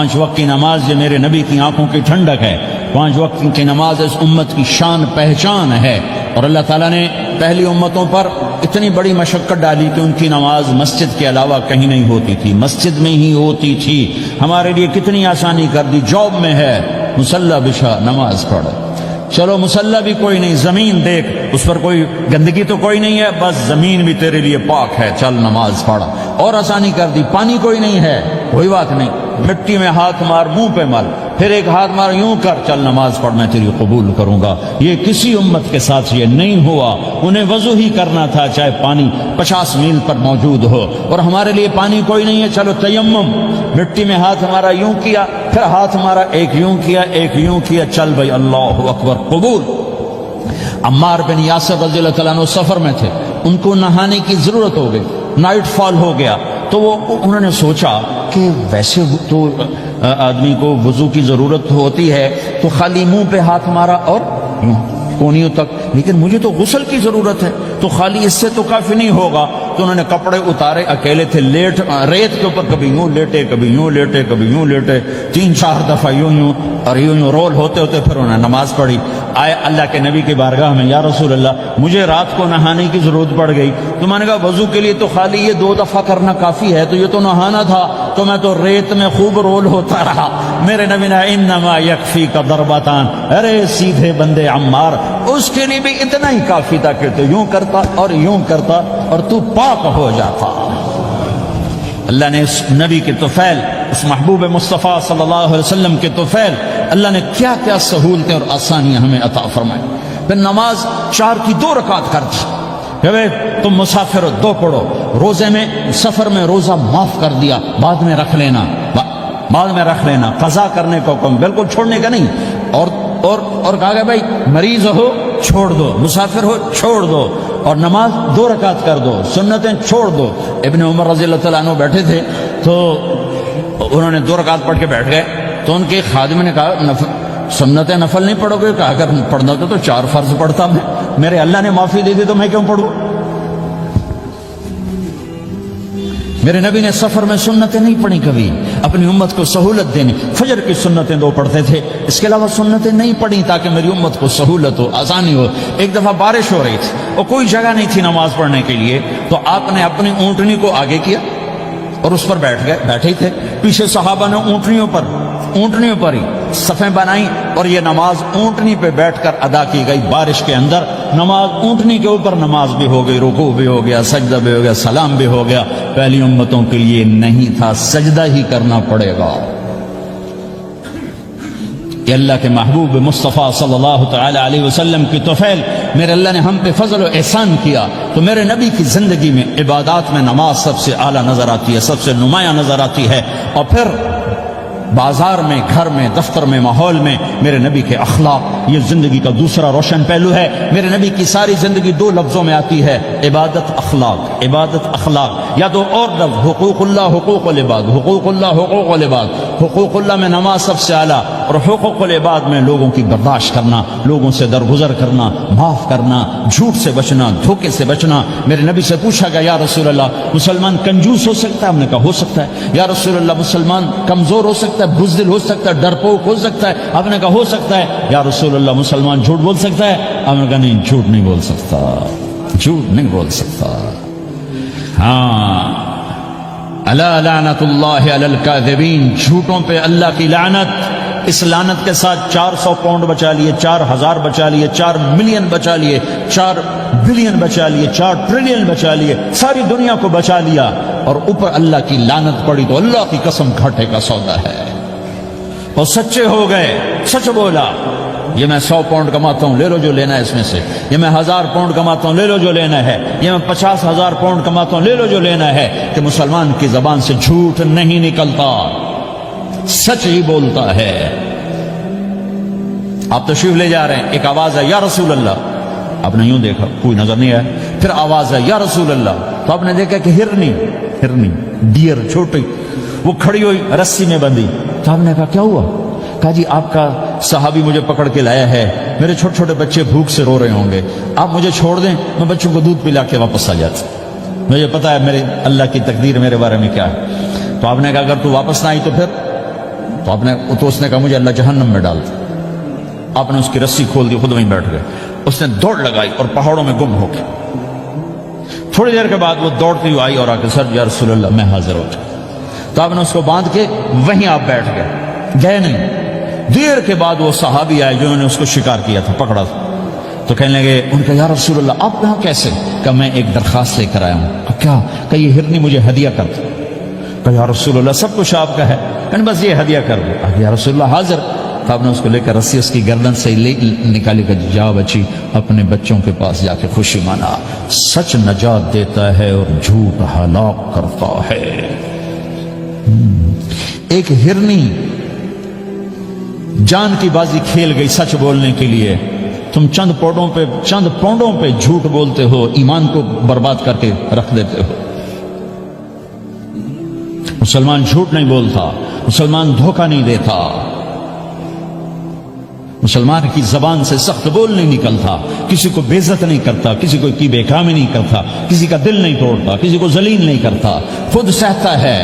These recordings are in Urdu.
5 وقت کی نماز یہ میرے نبی کی آنکھوں کی ٹھنڈک ہے، 5 وقت کی نماز اس امت کی شان پہچان ہے۔ اور اللہ تعالیٰ نے پہلی امتوں پر اتنی بڑی مشقت ڈالی کہ ان کی نماز مسجد کے علاوہ کہیں نہیں ہوتی تھی، مسجد میں ہی ہوتی تھی۔ ہمارے لیے کتنی آسانی کر دی، جاب میں ہے مصلی بچھا نماز پڑھ، چلو مصلی بھی کوئی نہیں، زمین دیکھ اس پر کوئی گندگی تو کوئی نہیں ہے، بس زمین بھی تیرے لیے پاک ہے، چل نماز پڑھ۔ اور آسانی کر دی، پانی کوئی نہیں ہے، کوئی بات نہیں، مٹی میں ہاتھ مار، منہ پہ مل، پھر ایک ہاتھ مار، یوں کر، چل نماز پڑھ، میں تیری قبول کروں گا۔ یہ کسی امت کے ساتھ یہ نہیں ہوا، انہیں وضو ہی کرنا تھا چاہے پانی 50 میل پر موجود ہو، اور ہمارے لیے پانی کوئی نہیں ہے، چلو تیمم، مٹی میں ہاتھ ہمارا یوں کیا، پھر ہاتھ ہمارا ایک یوں کیا، ایک یوں کیا، چل بھائی اللہ اکبر قبول۔ عمار بن یاسر رضی اللہ تعالیٰ عنہ سفر میں تھے، ان کو نہانے کی ضرورت ہو گئی، نائٹ فال ہو گیا، تو انہوں نے سوچا کہ ویسے تو آدمی کو وضو کی ضرورت ہوتی ہے تو خالی منہ پہ ہاتھ مارا اور کونیوں تک، لیکن مجھے تو غسل کی ضرورت ہے، تو خالی اس سے تو کافی نہیں ہوگا۔ تو انہوں نے کپڑے اتارے، اکیلے تھے، ریت کے اوپر کبھی یوں لیٹے، کبھی یوں لیٹے، کبھی یوں لیٹے، 3-4 دفعہ یوں یوں اور یوں یوں رول ہوتے ہوتے پھر انہوں نے نماز پڑھی۔ آئے اللہ کے نبی کی بارگاہ میں، یا رسول اللہ مجھے رات کو نہانے کی ضرورت پڑ گئی، تو میں نے کہا وضو کے لیے تو خالی یہ 2 دفعہ کرنا کافی ہے، تو یہ تو نہانا تھا، تو میں تو ریت میں خوب رول ہوتا رہا۔ میرے نبی نے انما یکفیک ضربتان، ارے سیدھے بندے عمار، اس کے لیے بھی اتنا ہی کافی تھا کہ تو یوں کرتا اور یوں کرتا اور تو پاک ہو جاتا۔ اللہ نے اس نبی کے طفیل، اس محبوب مصطفیٰ صلی اللہ علیہ وسلم کے طفیل، اللہ نے کیا کیا سہولتیں اور آسانیاں ہمیں عطا فرمائیں۔ پھر نماز 4 کی 2 رکعت کر دی، کہ تم مسافر ہو 2 پڑھو، روزے میں سفر میں روزہ معاف کر دیا، بعد میں رکھ لینا، بعد میں رکھ لینا، قضا کرنے کو حکم، بالکل چھوڑنے کا نہیں۔ اور کہا کہ بھائی مریض ہو چھوڑ دو، مسافر ہو چھوڑ دو، اور نماز 2 رکعت کر دو، سنتیں چھوڑ دو۔ ابن عمر رضی اللہ تعالیٰ عنہ بیٹھے تھے تو انہوں نے 2 رکعت پڑھ کے بیٹھ گئے، تو ان کے خادم نے کہا سنتیں نفل نہیں پڑھو گے؟ کہا اگر پڑھنا تو 4 فرض پڑھتا میں، میرے اللہ نے معافی دے دی تو میں کیوں پڑھوں؟ میرے نبی نے سفر میں سنتیں نہیں پڑھی کبھی، اپنی امت کو سہولت دینی، فجر کی سنتیں 2 پڑھتے تھے، اس کے علاوہ سنتیں نہیں پڑھی تاکہ میری امت کو سہولت ہو، آسانی ہو۔ ایک دفعہ بارش ہو رہی تھی اور کوئی جگہ نہیں تھی نماز پڑھنے کے لیے، تو آپ نے اپنی اونٹنی کو آگے کیا اور اس پر بیٹھ گئے، بیٹھے ہی تھے، پیچھے صحابہ نے اونٹنیوں پر ہی صفیں بنائیں، اور یہ نماز اونٹنی پہ بیٹھ کر ادا کی گئی بارش کے اندر۔ نماز اونٹنی کے اوپر نماز بھی ہو گئی، رکوع بھی ہو گیا، سجدہ بھی ہو گیا، سلام بھی ہو گیا۔ پہلی امتوں کے لیے نہیں تھا، سجدہ ہی کرنا پڑے گا۔ کہ اللہ کے محبوب مصطفیٰ صلی اللہ تعالی علیہ وسلم کی طفیل، میرے اللہ نے ہم پہ فضل و احسان کیا، تو میرے نبی کی زندگی میں عبادات میں نماز سب سے اعلیٰ نظر آتی ہے، سب سے نمایاں نظر آتی ہے۔ اور پھر بازار میں، گھر میں، دفتر میں، ماحول میں میرے نبی کے اخلاق، یہ زندگی کا دوسرا روشن پہلو ہے۔ میرے نبی کی ساری زندگی 2 لفظوں میں آتی ہے، عبادت اخلاق، عبادت اخلاق، یا 2 اور لفظ، حقوق اللہ، حقوق العباد، حقوق اللہ، حقوق العباد۔ حقوق اللہ میں نماز سب سے اعلیٰ، اور حقوق العباد میں لوگوں کی برداشت کرنا، لوگوں سے درگزر کرنا، معاف کرنا، جھوٹ سے بچنا، دھوکے سے بچنا۔ میرے نبی سے پوچھا گیا یا رسول اللہ مسلمان کنجوس ہو سکتا ہے؟ ہم نے کہا ہو سکتا ہے۔ یا رسول اللہ مسلمان کمزور ہو سکتا ہے، بزدل ہو سکتا ہے، ڈرپوک ہو سکتا ہے؟ آپ نے کہا ہو سکتا ہے۔ یا رسول اللہ مسلمان جھوٹ بول سکتا ہے؟ آپ نے کہا نہیں، جھوٹ نہیں بول سکتا، جھوٹ نہیں بول سکتا۔ ہاں، الا لعنت اللہ علی الکاذبین، جھوٹوں پہ اللہ کی لعنت۔ اس لعنت کے ساتھ 400 پاؤنڈ بچا لیے، 4000 بچا لیے، 4 ملین بچا لیے، 4 بلین بچا لیے، 4 ٹریلین بچا لیے، ساری دنیا کو بچا لیا، اور اوپر اللہ کی لعنت پڑی تو اللہ کی قسم گھاٹے کا سودا ہے۔ اور سچے ہو گئے، سچ بولا، یہ میں 100 پاؤنڈ کماتا ہوں، لے لو جو لینا ہے اس میں سے، یہ میں 1000 پاؤنڈ کماتا ہوں، لے لو جو لینا ہے، یہ میں 50,000 پاؤنڈ کماتا ہوں، لے لو جو لینا ہے۔ کہ مسلمان کی زبان سے جھوٹ نہیں نکلتا، سچ ہی بولتا ہے۔ آپ تشریف لے جا رہے ہیں، ایک آواز ہے یا رسول اللہ، آپ نے یوں دیکھا، کوئی نظر نہیں آیا، پھر آواز ہے یا رسول اللہ، تو آپ نے دیکھا کہ ہرنی ڈیئر چھوٹی وہ کھڑی ہوئی، رسی میں بندھی، تو آپ نے کہا کیا ہوا؟ کہا جی آپ کا صحابی مجھے پکڑ کے لایا ہے، میرے چھوٹے چھوٹے بچے بھوک سے رو رہے ہوں گے، آپ مجھے چھوڑ دیں، میں بچوں کو دودھ پلا کے واپس آ جاتا، مجھے پتا ہے میرے اللہ کی تقدیر میرے بارے میں کیا ہے۔ تو آپ نے کہا اگر تو واپس نہ آئی تو پھر تو اس نے کہا مجھے اللہ جہنم میں ڈال دے. آپ نے اس کی رسی کھول دی, خود وہیں بیٹھ گئے. اس نے دوڑ لگائی اور پہاڑوں میں گم ہو گیا. تھوڑی دیر کے بعد وہ دوڑتی ہوئی آئی اور آ کے سر یا رسول اللہ میں حاضر ہو جاؤں. تو آپ نے اس کو باندھ کے وہیں آپ بیٹھ گئے نہیں. دیر کے بعد وہ صحابی آئے جنہوں نے اس کو شکار کیا تھا, پکڑا تھا. تو کہنے لگے ان کا یا رسول اللہ آپ یہاں کیسے؟ کہ میں ایک درخواست لے کر آیا ہوں. کیا؟ کہ یہ ہرنی مجھے ہدیہ کر دو. کہ یا رسول اللہ سب کچھ آپ کا ہے, کہ بس یہ ہدیہ کر دو. یا رسول اللہ حاضر. تو آپ نے اس کو لے کر رسی اس کی گردن سے نکالی کہ جا بچی اپنے بچوں کے پاس جا کے خوشی منا. سچ نجات دیتا ہے اور جھوٹ ہلاک کرتا ہے. ایک ہرنی جان کی بازی کھیل گئی سچ بولنے کے لیے. تم چند پونڈوں پہ جھوٹ بولتے ہو, ایمان کو برباد کر کے رکھ دیتے ہو. مسلمان جھوٹ نہیں بولتا, مسلمان دھوکہ نہیں دیتا, مسلمان کی زبان سے سخت بول نہیں نکلتا, کسی کو بے عزت نہیں کرتا, کسی کو کی بے کامی نہیں کرتا, کسی کا دل نہیں توڑتا, کسی کو ذلیل نہیں کرتا, خود سہتا ہے,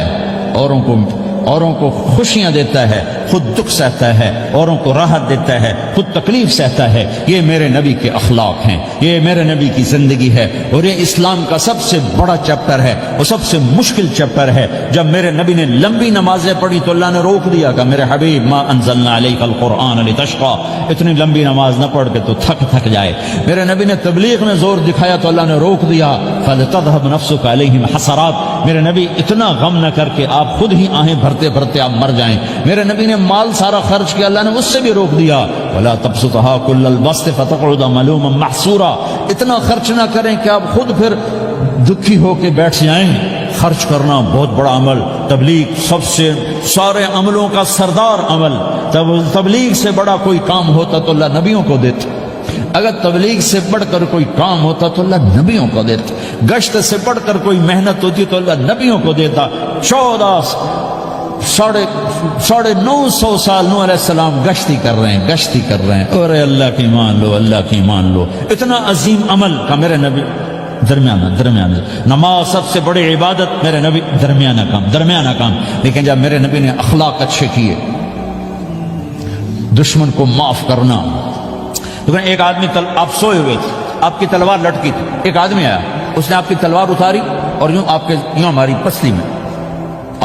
اوروں کو خوشیاں دیتا ہے, خود دکھ سہتا ہے, اوروں کو راحت دیتا ہے, خود تکلیف سہتا ہے. یہ میرے نبی کے اخلاق ہیں, یہ میرے نبی کی زندگی ہے, اور یہ اسلام کا سب سے بڑا چیپٹر ہے اور سب سے مشکل چیپٹر ہے. جب میرے نبی نے لمبی نمازیں پڑھی تو اللہ نے روک دیا کہ میرے حبیب ما انزلنا علیک القرآن لتشقى, اتنی لمبی نماز نہ پڑھ کے تو تھک جائے. میرے نبی نے تبلیغ میں زور دکھایا تو اللہ نے روک دیا فلتذهب نفسك علیہم حسرات. میرے نبی اتنا غم نہ کر کے آپ خود ہی آہیں بھرتے بھرتے آپ مر جائیں. میرے نبی نے مال سارا خرچ کیا, اللہ نے اس سے بھی روک دیا. ولا تبسطها كل البسط فتقعد ملوما محسورا. اتنا خرچ نہ کریں کہ آپ خود پھر دکھی ہو کے بیٹھ جائیں. خرچ کرنا بہت بڑا عمل, تبلیغ سب سے سارے عملوں کا سردار عمل. تبلیغ سے بڑا کوئی کام ہوتا تو اللہ نبیوں کو دیتا. اگر تبلیغ سے بڑھ کر کوئی کام ہوتا تو اللہ نبیوں کو دیتا. گشت سے بڑھ کر کوئی محنت ہوتی تو اللہ نبیوں کو دیتا. 950 سال نوح علیہ السلام گشتی کر رہے ہیں, اور اللہ کی مان لو, اللہ کی مان لو. اتنا عظیم عمل کا میرے نبی درمیانہ نماز سب سے بڑی عبادت, میرے نبی درمیانہ کام. لیکن جب میرے نبی نے اخلاق اچھے کیے, دشمن کو معاف کرنا. لیکن ایک آدمی آپ سوئے ہوئے تھے, آپ کی تلوار لٹکی تھی, ایک آدمی آیا, اس نے آپ کی تلوار اتاری اور یوں ہماری پسلی میں,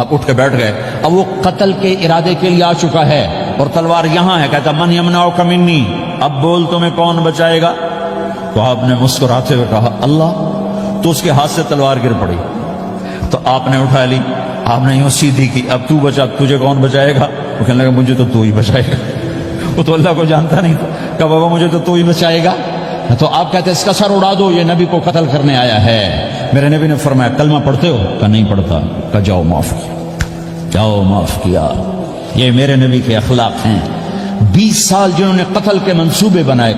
آپ اٹھ کے بیٹھ گئے. اب وہ قتل کے ارادے کے لیے آ چکا ہے اور تلوار یہاں ہے. کہتا من یمنعک منی, اب بول تمہیں کون بچائے گا؟ تو آپ نے مسکراتے ہوئے کہا اللہ. تو اس کے ہاتھ سے تلوار گر پڑی, تو آپ نے اٹھا لی, آپ نے یوں سیدھی کی, اب تو بچا, تجھے کون بچائے گا؟ وہ کہنے لگا مجھے تو ہی بچائے گا. وہ تو اللہ کو جانتا نہیں تھا, کہ بابا مجھے تو ہی بچائے گا. تو آپ کہتے ہیں اس کا سر اڑا دو, یہ نبی کو قتل کرنے آیا ہے. میرے نبی نے فرمایا کلمہ پڑھتے ہو؟ کہ نہیں پڑھتا. کہ جاؤ معاف کیا. یہ میرے نبی کے اخلاق ہیں. 20 سال جنہوں نے قتل کے منصوبے بنائے,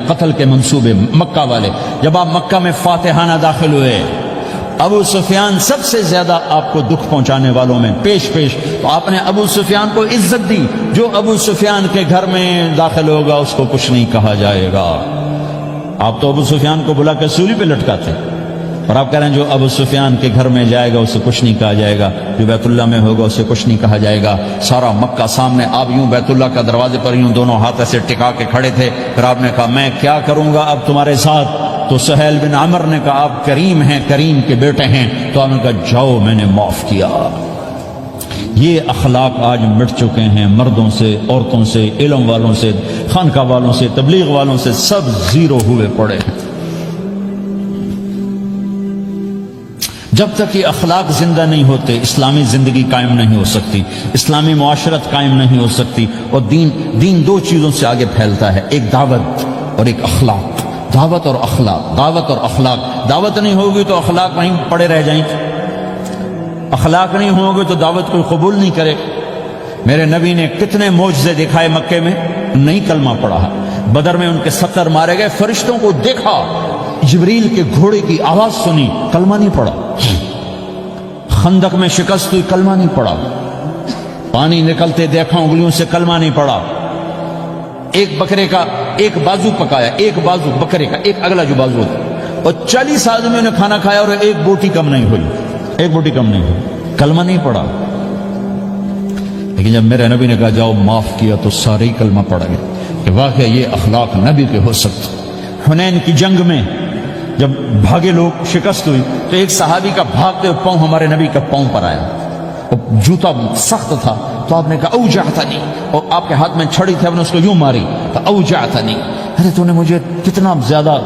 مکہ والے. جب آپ مکہ میں فاتحانہ داخل ہوئے, ابو سفیان سب سے زیادہ آپ کو دکھ پہنچانے والوں میں پیش, تو آپ نے ابو سفیان کو عزت دی. جو ابو سفیان کے گھر میں داخل ہوگا اس کو کچھ نہیں کہا جائے گا. آپ تو ابو سفیان کو بلا کے سولی پہ لٹکاتے, اور آپ کہہ رہے ہیں جو ابو سفیان کے گھر میں جائے گا اسے کچھ نہیں کہا جائے گا, جو بیت اللہ میں ہوگا اسے کچھ نہیں کہا جائے گا. سارا مکہ سامنے, آپ یوں بیت اللہ کا دروازے پر یوں دونوں ہاتھ ایسے ٹکا کے کھڑے تھے. پھر آپ نے کہا میں کیا کروں گا اب تمہارے ساتھ؟ تو سہیل بن عمر نے کہا آپ کریم ہیں, کریم کے بیٹے ہیں. تو آپ نے کہا جاؤ میں نے معاف کیا. یہ اخلاق آج مٹ چکے ہیں. مردوں سے, عورتوں سے, علم والوں سے, خانقاہ والوں سے, تبلیغ والوں سے, سب زیرو ہوئے پڑے ہیں. جب تک یہ اخلاق زندہ نہیں ہوتے اسلامی زندگی قائم نہیں ہو سکتی, اسلامی معاشرت قائم نہیں ہو سکتی. اور دین 2 چیزوں سے آگے پھیلتا ہے, ایک دعوت اور ایک اخلاق. دعوت اور اخلاق. دعوت نہیں ہوگی تو اخلاق وہیں پڑے رہ جائیں گے, اخلاق نہیں ہوں گے تو دعوت کوئی قبول نہیں کرے. میرے نبی نے کتنے معجزے دکھائے مکے میں, نہیں کلمہ پڑھا. بدر میں ان کے 70 مارے گئے, فرشتوں کو دیکھا, جبریل کے گھوڑے کی آواز سنی, کلمہ نہیں پڑھا. خندق میں شکست ہوئی, کلمہ نہیں پڑھا. پانی نکلتے دیکھا انگلیوں سے, کلمہ نہیں پڑھا. ایک بکرے کا ایک بازو پکایا, ایک بازو بکرے کا, ایک اگلا جو بازو تھا, اور 40 آدمیوں نے کھانا کھایا اور ایک بوٹی کم نہیں ہوئی, کلمہ نہیں پڑھا. لیکن جب میرے نبی نے کہا جاؤ معاف کیا تو سارے ہی کلمہ پڑ گئے کہ واقعہ یہ اخلاق نبی کے ہو سکتے۔ حنین کی جنگ میں جب بھاگے لوگ، شکست ہوئی، تو ایک صحابی کا بھاگتے ہوئے پاؤں ہمارے نبی کا پاؤں پر آیا، وہ جوتا سخت تھا، تو آپ نے کہا اوجعتنی، اور آپ کے ہاتھ میں چھڑی تھی، آپ نے اس کو یوں ماری تو اوجعتنی، ارے تو نے مجھے کتنا زیادہ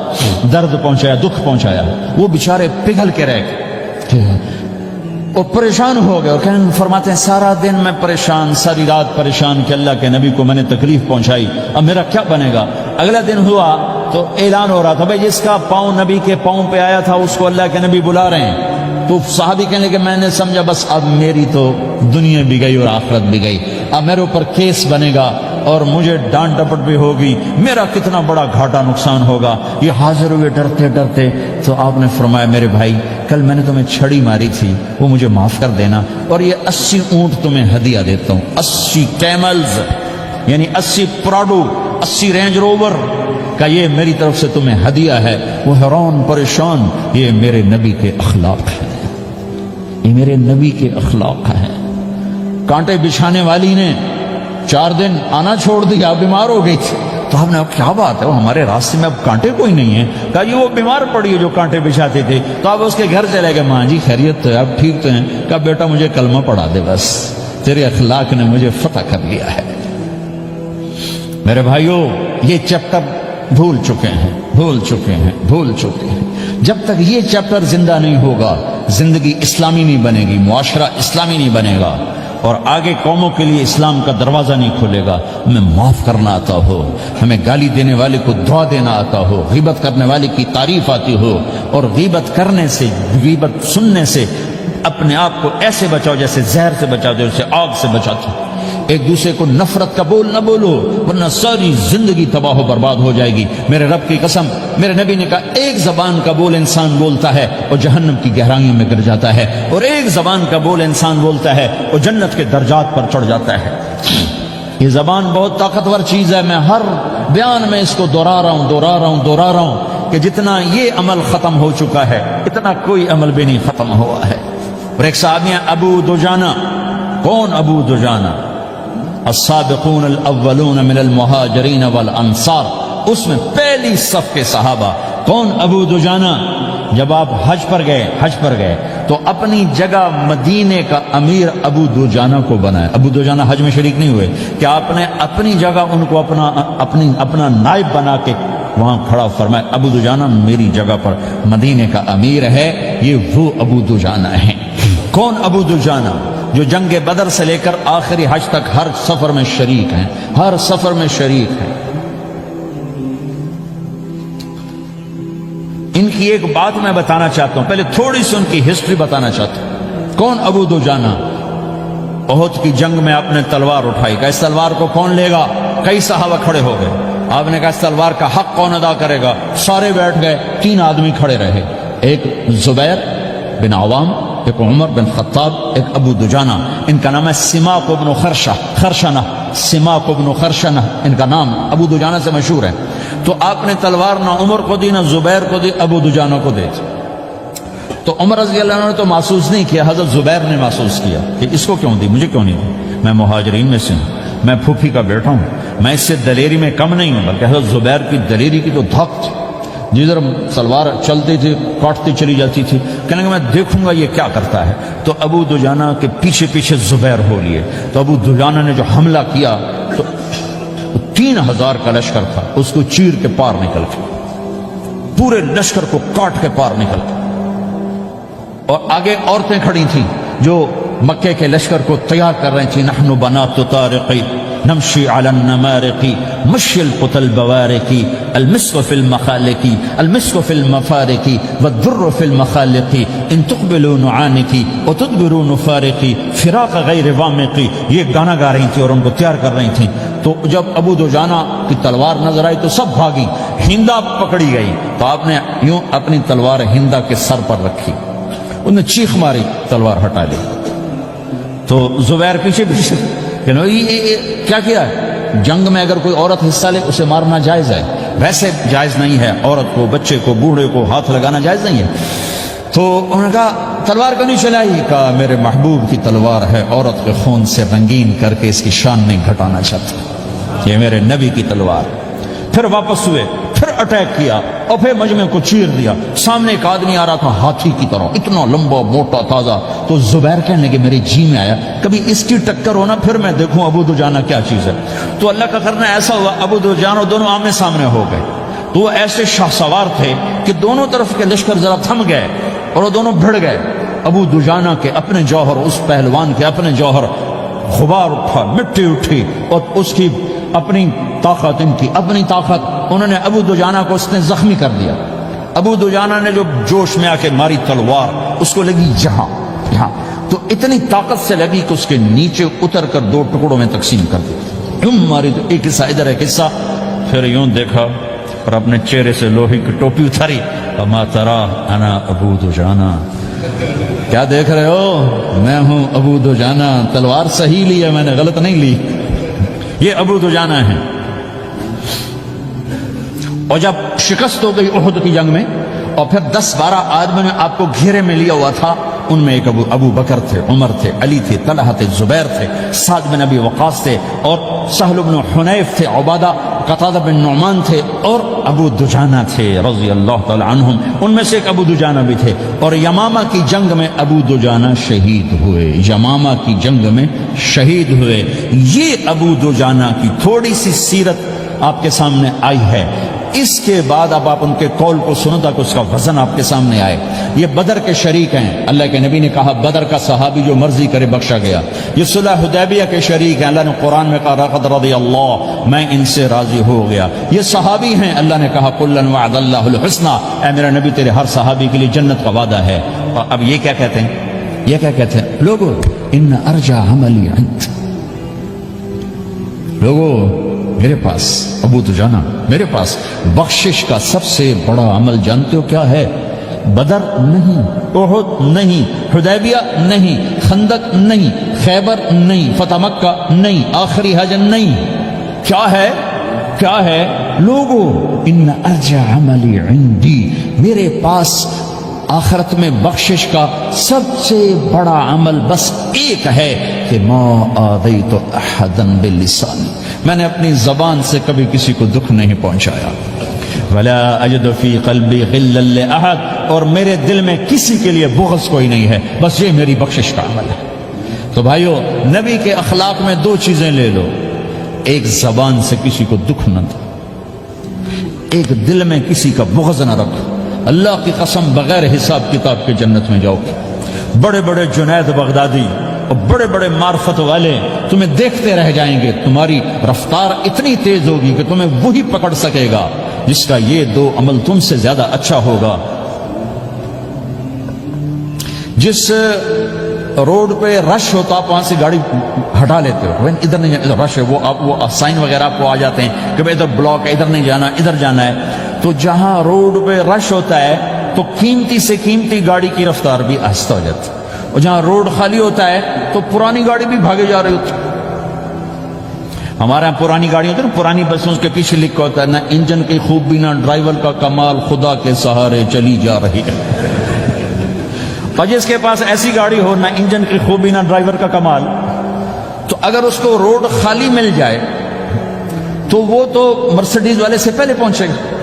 درد پہنچایا، دکھ پہنچایا۔ وہ بیچارے پگھل کے رہ گئے اور پریشان ہو گئے، اور فرماتے ہیں سارا دن میں پریشان، ساری رات پریشان کہ اللہ کے نبی کو میں نے تکلیف پہنچائی، اب میرا کیا بنے گا۔ اگلا دن ہوا تو اعلان ہو رہا تھا بھائی جس کا پاؤں نبی کے پاؤں پہ آیا تھا اس کو اللہ کے نبی بلا رہے ہیں۔ تو صحابی کہنے لگے میں نے سمجھا بس اب میری تو دنیا بھی گئی اور آخرت بھی گئی، اب میرے اوپر کیس بنے گا اور مجھے ڈانٹ ڈپٹ بھی ہوگی، میرا کتنا بڑا گھاٹا نقصان ہوگا۔ یہ حاضر ہوئے ڈرتے ڈرتے، تو آپ نے فرمایا میرے بھائی کل میں نے تمہیں چھڑی ماری تھی، وہ مجھے معاف کر دینا، اور یہ 80 اونٹ تمہیں ہدیہ دیتا ہوں، 80 کیملز یعنی 80 پراڈو، 80 رینج روور کا یہ میری طرف سے تمہیں ہدیہ ہے۔ وہ حیران پریشان، یہ میرے نبی کے اخلاق ہیں، یہ میرے نبی کے اخلاق ہیں۔ کانٹے بچھانے والی نے 4 دن آنا چھوڑ دیا، بیمار ہو گئی تھی، تو ہم نے کیا بات ہے وہ ہمارے راستے میں اب کانٹے کوئی نہیں ہے، کہا یہ وہ بیمار پڑی ہے جو کانٹے بچھاتے تھے، تو آپ اس کے گھر چلے گئے، ماں جی خیریت تو ہے، اب ٹھیک تو ہیں، کہا بیٹا مجھے کلمہ پڑھا دے، بس تیرے اخلاق نے مجھے فتح کر لیا ہے۔ میرے بھائیوں یہ چیپٹر بھول چکے ہیں، بھول چکے ہیں، بھول چکے ہیں۔ جب تک یہ چیپٹر زندہ نہیں ہوگا زندگی اسلامی نہیں بنے گی، معاشرہ اسلامی نہیں بنے گا، اور آگے قوموں کے لیے اسلام کا دروازہ نہیں کھلے گا۔ ہمیں معاف کرنا آتا ہو، ہمیں گالی دینے والے کو دعا دینا آتا ہو، غیبت کرنے والے کی تعریف آتی ہو، اور غیبت کرنے سے، غیبت سننے سے اپنے آپ کو ایسے بچاؤ جیسے زہر سے بچاؤ، جیسے آگ سے بچاتے ہو۔ ایک دوسرے کو نفرت کا بول نہ بولو ورنہ ساری زندگی تباہ و برباد ہو جائے گی۔ میرے رب کی قسم، میرے نبی نے کہا ایک زبان کا بول انسان بولتا ہے اور جہنم کی گہرائیوں میں گر جاتا ہے، اور ایک زبان کا بول انسان بولتا ہے اور جنت کے درجات پر چڑھ جاتا ہے۔ یہ زبان بہت طاقتور چیز ہے، میں ہر بیان میں اس کو دہرا رہا ہوں کہ جتنا یہ عمل ختم ہو چکا ہے اتنا کوئی عمل بھی نہیں ختم ہوا ہے۔ اور ایک صحابی ہیں ابو دجانہ۔ کون ابو دجانہ؟ السابقون الاولون من المہاجرین والانصار، اس میں پہلی صف کے صحابہ۔ کون ابو دجانہ؟ جب آپ حج پر گئے تو اپنی جگہ مدینے کا امیر ابو دجانہ کو بنایا۔ ابو دجانہ حج میں شریک نہیں ہوئے کہ آپ نے اپنی جگہ ان کو اپنا نائب بنا کے وہاں کھڑا فرمایا ابو دجانہ میری جگہ پر مدینے کا امیر ہے، یہ وہ ابو دجانہ ہیں۔ کون ابو دجانہ؟ جو جنگ بدر سے لے کر آخری حج تک ہر سفر میں شریک ہیں، ہر سفر میں شریک ہیں۔ ان کی ایک بات میں بتانا چاہتا ہوں، پہلے تھوڑی سی ان کی ہسٹری بتانا چاہتا ہوں۔ کون ابو دجانہ؟ احد کی جنگ میں آپ نے تلوار اٹھائی، کہ اس تلوار کو کون لے گا؟ کئی صحابہ کھڑے ہو گئے، آپ نے کہا اس تلوار کا حق کون ادا کرے گا؟ سارے بیٹھ گئے، 3 آدمی کھڑے رہے، ایک زبیر بن عوام، ایک عمر بن خطاب، ایک ابو دجانہ۔ ان کا نام ہے سماک بن خرشنہ، سماک بن خرشنہ ان کا نام ابو دجانہ سے مشہور ہے۔ تو آپ نے تلوار نہ عمر کو دی، نہ زبیر کو دی، ابو دجانہ کو دی۔ تو عمر رضی اللہ عنہ نے تو محسوس نہیں کیا، حضرت زبیر نے محسوس کیا کہ اس کو کیوں دی، مجھے کیوں نہیں دی، میں مہاجرین میں سے ہوں، میں پھوپھی کا بیٹا ہوں، میں اس سے دلیری میں کم نہیں ہوں۔ بلکہ حضرت زبیر کی دلیری کی تو دھک تھی، جدھر سلوار چلتی تھی کاٹتی چلی جاتی تھی، کہنے کہ میں دیکھوں گا یہ کیا کرتا ہے۔ تو ابو دجانہ کے پیچھے پیچھے زبیر ہو لیے۔ تو ابو دجانہ نے جو حملہ کیا تو 3000 کا لشکر تھا، اس کو چیر کے پار نکل کے، پورے لشکر کو کاٹ کے پار نکل کے، اور آگے عورتیں کھڑی تھیں جو مکے کے لشکر کو تیار کر رہی تھیں۔ نحن بنات طارقی نمشی علی النمارقی مشی القتل بوارقی المسک فی المخالقی المسک فی المفارقی والدر فی المخالقی ان تقبلوا نعانقی وتدبروا نفارقی فراق غیر وامقی۔ یہ گانا گا رہی تھی اور ان کو تیار کر رہی تھیں۔ تو جب ابو دجانہ کی تلوار نظر آئی تو سب بھاگی، ہندا پکڑی گئی، تو آپ نے یوں اپنی تلوار ہندا کے سر پر رکھی، انہوں نے چیخ ماری، تلوار ہٹا لی۔ تو زبیر پیچھے پیچھے کہ کیا کیا ہے؟ جنگ میں اگر کوئی عورت حصہ لے اسے مارنا جائز ہے، ویسے جائز نہیں ہے، عورت کو، بچے کو، بوڑھے کو ہاتھ لگانا جائز نہیں ہے۔ تو انہوں نے کہا تلوار کو نہیں چلائی؟ کہا میرے محبوب کی تلوار ہے، عورت کے خون سے رنگین کر کے اس کی شان نہیں گھٹانا چاہتا، یہ میرے نبی کی تلوار۔ پھر واپس ہوئے، پھر اٹیک کیا اور پھر مجمع کو چیر دیا۔ سامنے ایک آدمی آ رہا تھا ہاتھی کی طرح، اتنا لمبا موٹا تازہ، تو زبیر کہنے کہ میرے جی میں آیا کبھی اس کی ٹکر ہونا پھر میں دیکھوں ابو دجانہ کیا چیز ہے۔ تو اللہ کا کرنا ایسا ہوا ابو دجانہ دونوں آمنے سامنے ہو گئے، تو وہ ایسے شاہ سوار تھے کہ دونوں طرف کے لشکر ذرا تھم گئے اور وہ دونوں بھڑ گئے۔ ابو دجانہ کے اپنے جوہر، اس پہلوان کے اپنے جوہر، غبار اٹھا، مٹی اٹھی، اور اس کی اپنی طاقت، ان کی اپنی طاقت، انہوں نے ابو دجانہ کو اس نے زخمی کر دیا۔ ابو دجانہ نے جو جوش میں آ کے ماری تلوار، اس کو لگی یہاں، تو اتنی طاقت سے لگی کہ اس کے نیچے اتر کر 2 ٹکڑوں میں تقسیم کر دی۔ یوں ماری تو ایک حصہ ادھر، ایک حصہ، پھر یوں دیکھا اور اپنے چہرے سے لوہے کی ٹوپی اتاری، اما ترا انا ابو دجانہ، کیا دیکھ رہے ہو؟ میں ہوں ابو دجانہ، تلوار صحیح لی ہے میں نے، غلط نہیں لی۔ یہ ابو دجانہ ہیں۔ اور جب شکست ہو گئی احد کی جنگ میں، اور پھر 10-12 آدمی نے آپ کو گھیرے میں لیا ہوا تھا، ان میں ایک ابو بکر تھے، عمر تھے، علی تھے، طلحہ تھے، زبیر تھے، سعد بن ابی وقاص تھے، اور سہل بن حنیف تھے، عبادہ قتادہ بن نعمان تھے، اور ابو دجانہ تھے رضی اللہ تعالی عنہم۔ ان میں سے ایک ابو دجانہ بھی تھے، اور یمامہ کی جنگ میں ابو دجانہ شہید ہوئے، یمامہ کی جنگ میں شہید ہوئے۔ یہ ابو دجانہ کی تھوڑی سی سیرت آپ کے سامنے آئی ہے۔ اس کے بعد اب آپ ان کے قول کو سنو تاکہ اس کا وزن آپ کے سامنے آئے۔ یہ بدر کے شریک ہیں، اللہ کے نبی نے کہا بدر کا صحابی جو مرضی کرے بخشا گیا۔ یہ صلح حدیبیہ کے شریک ہیں، اللہ نے قرآن میں کہا لقد رضی اللہ، میں ان سے راضی ہو گیا۔ یہ صحابی ہیں، اللہ نے کہا کلا وعد اللہ الحسنی، اے میرا نبی تیرے ہر صحابی کے لیے جنت کا وعدہ ہے۔ اور اب یہ کیا کہتے ہیں؟ یہ کیا کہتے ہیں لوگو؟ ان ارجع عملی عند، لوگو میرے پاس، ابو دجانہ میرے پاس بخشش کا سب سے بڑا عمل جانتے ہو کیا ہے؟ بدر نہیں، احد نہیں، حدیبیہ نہیں، خندق نہیں، خیبر نہیں، فتح مکہ نہیں، آخری حج نہیں، کیا ہے؟ کیا ہے لوگو؟ ان ارجع عملی عندی، میرے پاس آخرت میں بخشش کا سب سے بڑا عمل بس ایک ہے کہ ما آذیت احدا باللسان، میں نے اپنی زبان سے کبھی کسی کو دکھ نہیں پہنچایا۔ ولا اجد فی قلبی غلا لاحد، اور میرے دل میں کسی کے لیے بغض کوئی نہیں ہے، بس یہ میری بخشش کا عمل ہے۔ تو بھائیو، نبی کے اخلاق میں 2 چیزیں لے لو، ایک زبان سے کسی کو دکھ نہ دو، ایک دل میں کسی کا بغض نہ رکھو۔ اللہ کی قسم بغیر حساب کتاب کے جنت میں جاؤ گے۔ بڑے بڑے جنید بغدادی اور بڑے بڑے معرفت والے تمہیں دیکھتے رہ جائیں گے، تمہاری رفتار اتنی تیز ہوگی کہ تمہیں وہی پکڑ سکے گا جس کا یہ 2 عمل تم سے زیادہ اچھا ہوگا۔ جس روڈ پہ رش ہوتا آپ وہاں سے گاڑی ہٹا لیتے ہو، ادھر نہیں جانا، رش ہے، وہ سائن وغیرہ آپ کو آ جاتے ہیں کہ ادھر بلاک ہے، ادھر نہیں جانا، ادھر جانا ہے۔ تو جہاں روڈ پہ رش ہوتا ہے تو قیمتی سے قیمتی گاڑی کی رفتار بھی آہستہ ہو جاتی ہے، اور جہاں روڈ خالی ہوتا ہے تو پرانی گاڑی بھی بھاگے جا رہی ہوتی ہے۔ ہمارے یہاں پرانی گاڑی ہوتی ہے نا، پرانی بسوں کے پیچھے لکھا ہوتا ہے نہ انجن کی خوبی نہ ڈرائیور کا کمال، خدا کے سہارے چلی جا رہی ہے۔ اور جس کے پاس ایسی گاڑی ہو، نہ انجن کی خوبی نہ ڈرائیور کا کمال، تو اگر اس کو روڈ خالی مل جائے تو وہ تو مرسیڈیز والے سے پہلے پہنچے گا،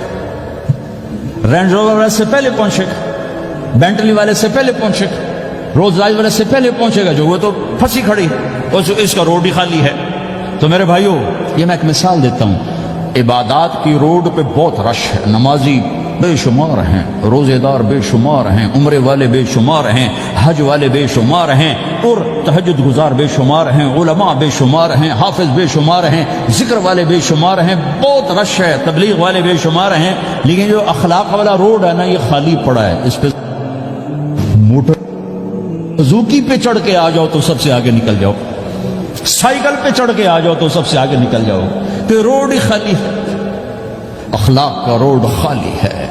رینج روور والے سے پہلے پہنچے گا، بینٹلی والے سے پہلے پہنچے گا، رولز رائس والے سے پہلے پہنچے گا، جو وہ تو پھنسی کھڑی اور اس کا روڈ ہی خالی ہے۔ تو میرے بھائیو، یہ میں ایک مثال دیتا ہوں، عبادات کی روڈ پہ بہت رش ہے، نمازی بے شمار ہیں، روزے دار بے شمار ہیں، عمرے والے بے شمار ہیں، حج والے بے شمار ہیں، اور تہجد گزار بے شمار ہیں، علماء بے شمار ہیں، حافظ بے شمار ہیں، ذکر والے بے شمار ہیں، بہت رش ہے، تبلیغ والے بے شمار ہیں، لیکن جو اخلاق والا روڈ ہے نا، یہ خالی پڑا ہے۔ اس پہ موٹر زوکی پہ چڑھ کے آ جاؤ تو سب سے آگے نکل جاؤ، سائیکل پہ چڑھ کے آ جاؤ تو سب سے آگے نکل جاؤ، کہ روڈ ہی خالی ہے، اخلاق کا روڈ خالی ہے۔